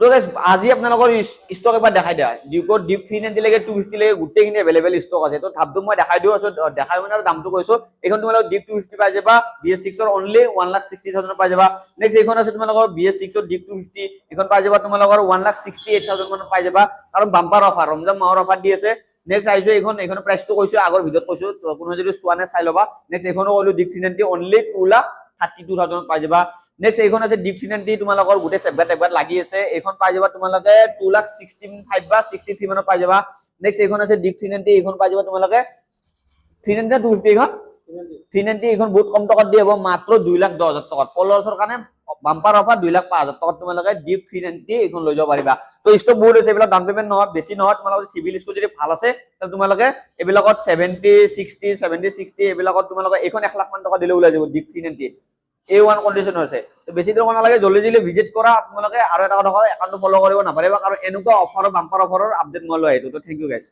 তো গাইস আজি আপোনালোকৰ ষ্টক এবাৰ দেখাই দিয়া ডিউকৰ ডিউক 390 লৈকে 250 লৈকে গোটেইখিনি এভেইলেবল ষ্টক আছে তো ধাপটো মই দেখাই দিও আছো দেখাই মানে দামটো কৈছো এখন তোমালোকৰ ডিউক 250 পাই যাবা BS6 ৰ অনলি 1,60,000 পাই যাবা নেক্সট এইখন আছে তোমালোকৰ BS6 ৰ ডিউক 250 এখন পাই যাবা তোমালোকৰ 1,68,000 মান পাই যাবা কাৰণ বাম্পাৰ অফাৰ ৰমজান মাহৰ অফাৰ দি আছে নেক্সট আইছো এইখন প্ৰাইসটো কৈছো আগৰ ভিডিওত কৈছো কোনো যদি চোৱা নাই চাই লবা নেক্সট এইখনো কলো ডিউক 390 অনলি 2,32,000 পাই যাবা নেক্সট এইখন আছে ডিউক 390 তোমালোকৰ গোটে সেভবাত লাগি আছে এইখন পাই যাবা তোমালোকে 2,65 বা 63 মানত পাই যাবা নেক্সট এইখন আছে ডিউক 390 এইখন পাই যাবা তোমালোকে 390 250 এইখন 390 এইখন বহুত কম টকাত দিব মাত্ৰ 2,10,000 টকাত ফলোৱাৰ্ছৰ কাৰণে বাম্পাৰ অফাৰ 2,05,000 টকাত তোমালোকে ডিউক 390 এইখন লৈ যাব পাৰিবা তো ষ্টক বহুত আছে এবিলাক ডাউন পেমেন্ট নহয় বেছি নহয় তোমালোকৰ সিভিল স্কোৰ যদি ভাল আছে তাহলে তোমালোকে এবিলাকত 70 60 70 60 এবিলাকত তোমালোকে এইখন 1 লাখ মান টকা দিলে ওলাই যাব ডিউক 390 A1 কন্ডিশন আছে তো বেছি দিন কোন লাগে জলদি জলদি ভিজিট কৰা আপোনালোকে আৰু এটা কথা একাউন্ট ফলো কৰিব নাপাৰিবা কাৰণ এনেকুৱা অফাৰ বাম্পাৰ অফাৰৰ আপডেট মই লৈ আহিছো তো থ্যাংক ইউ গাইস